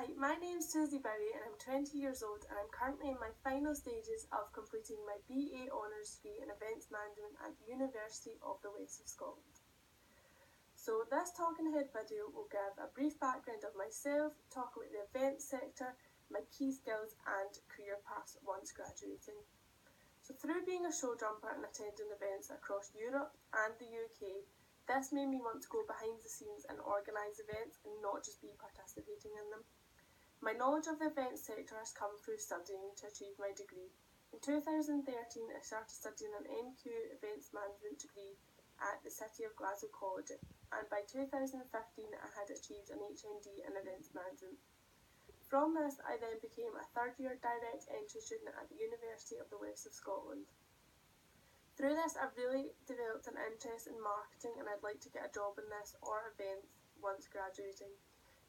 Hi, my name is Susie Berry and I'm 20 years old and I'm currently in my final stages of completing my BA Honours degree in Events Management at the University of the West of Scotland. So this talking head video will give a brief background of myself, talk about the events sector, my key skills and career paths once graduating. So through being a show jumper and attending events across Europe and the UK, this made me want to go behind the scenes and organise events and not just be participating in them. My knowledge of the events sector has come through studying to achieve my degree. In 2013 I started studying an NQ Events Management degree at the City of Glasgow College, and by 2015 I had achieved an HND in Events Management. From this I then became a third year direct entry student at the University of the West of Scotland. Through this I've really developed an interest in marketing and I'd like to get a job in this or events once graduating.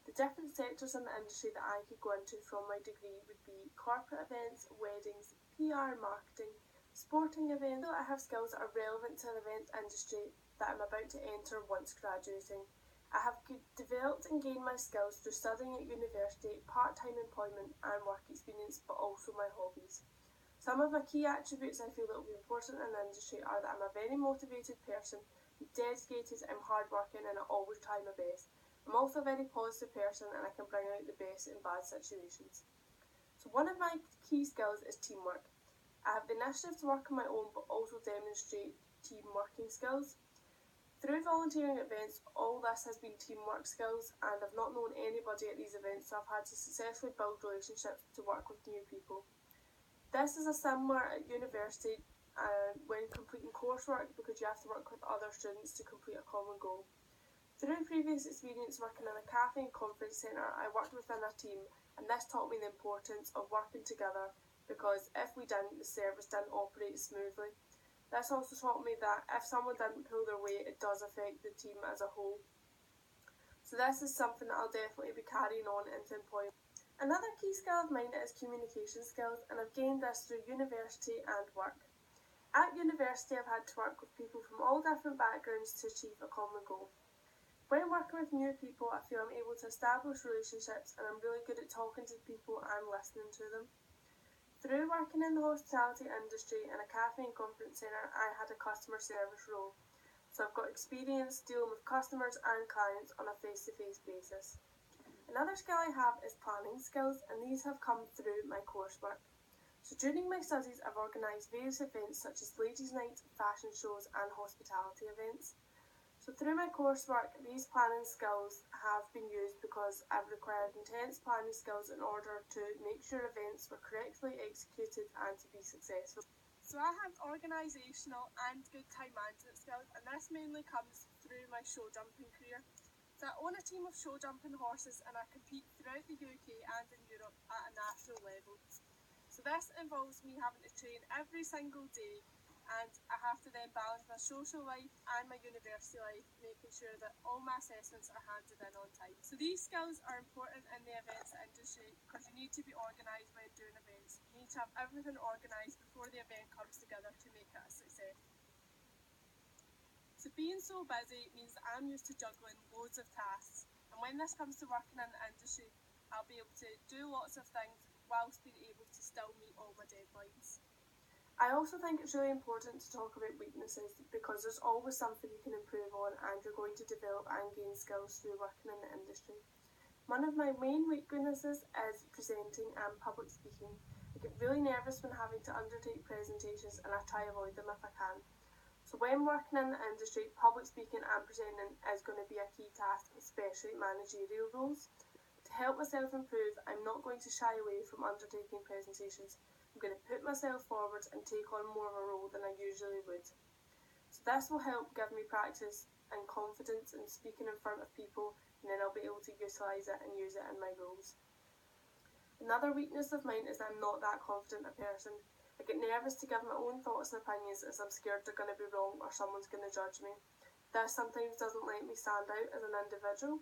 The different sectors in the industry that I could go into from my degree would be corporate events, weddings, PR and marketing, sporting events. So I have skills that are relevant to the event industry that I'm about to enter once graduating. I have developed and gained my skills through studying at university, part-time employment and work experience, but also my hobbies. Some of my key attributes I feel that will be important in the industry are that I'm a very motivated person, I'm dedicated, I'm hardworking and I always try my best. I'm also a very positive person and I can bring out the best in bad situations. So one of my key skills is teamwork. I have the initiative to work on my own but also demonstrate team working skills. Through volunteering at events, all this has been teamwork skills and I've not known anybody at these events, so I've had to successfully build relationships to work with new people. This is a similar at university when completing coursework because you have to work with other students to complete a common goal. Through previous experience working in a cafe and conference centre, I worked within a team and this taught me the importance of working together because if we didn't, the service didn't operate smoothly. This also taught me that if someone didn't pull their weight, it does affect the team as a whole. So this is something that I'll definitely be carrying on into employment. Another key skill of mine is communication skills and I've gained this through university and work. At university I've had to work with people from all different backgrounds to achieve a common goal. When working with new people, I feel I'm able to establish relationships and I'm really good at talking to people and listening to them. Through working in the hospitality industry in a cafe and conference centre, I had a customer service role. So I've got experience dealing with customers and clients on a face-to-face basis. Another skill I have is planning skills and these have come through my coursework. So during my studies I've organised various events such as ladies' nights, fashion shows and hospitality events. So through my coursework, these planning skills have been used because I've required intense planning skills in order to make sure events were correctly executed and to be successful. So I have organisational and good time management skills and this mainly comes through my show jumping career. So I own a team of show jumping horses and I compete throughout the UK and in Europe at a national level. So this involves me having to train every single day and I have to then balance my social life and my university life, making sure that all my assessments are handed in on time. So these skills are important in the events industry because you need to be organised when doing events. You need to have everything organised before the event comes together to make it a success. So being so busy means that I'm used to juggling loads of tasks, and when this comes to working in the industry, I'll be able to do lots of things whilst being able to still meet all my deadlines. I also think it's really important to talk about weaknesses because there's always something you can improve on and you're going to develop and gain skills through working in the industry. One of my main weaknesses is presenting and public speaking. I get really nervous when having to undertake presentations and I try to avoid them if I can. So when working in the industry, public speaking and presenting is going to be a key task, especially managerial roles. To help myself improve, I'm not going to shy away from undertaking presentations. I'm going to put myself forward and take on more of a role than I usually would. So this will help give me practice and confidence in speaking in front of people, and then I'll be able to utilise it and use it in my roles. Another weakness of mine is that I'm not that confident a person. I get nervous to give my own thoughts and opinions as I'm scared they're going to be wrong or someone's going to judge me. This sometimes doesn't let me stand out as an individual.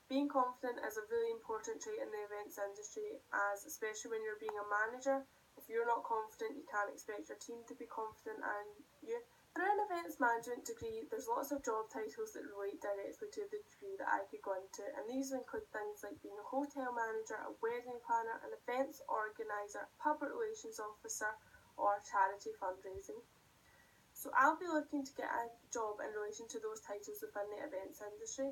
Being confident is a really important trait in the events industry, as especially when you're being a manager, if you're not confident you can't expect your team to be confident in you. For an events management degree, there's lots of job titles that relate directly to the degree that I could go into, and these include things like being a hotel manager, a wedding planner, an events organiser, public relations officer, or charity fundraising. So I'll be looking to get a job in relation to those titles within the events industry.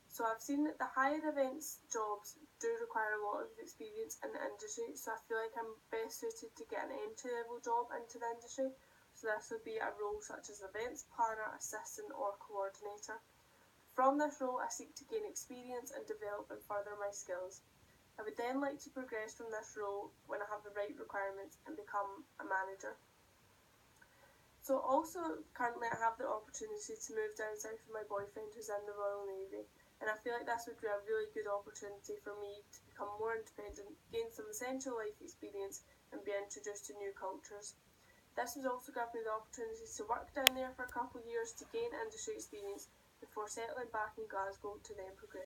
So I've seen that the higher events jobs do require a lot of experience in the industry, so I feel like I'm best suited to get an entry-level job into the industry. So this would be a role such as events planner, assistant or coordinator. From this role, I seek to gain experience and develop and further my skills. I would then like to progress from this role when I have the right requirements and become a manager. So also currently I have the opportunity to move down south with my boyfriend who's in the Royal Navy, and I feel like this would be a really good opportunity for me to become more independent, gain some essential life experience and be introduced to new cultures. This would also give me the opportunity to work down there for a couple of years to gain industry experience before settling back in Glasgow to then progress.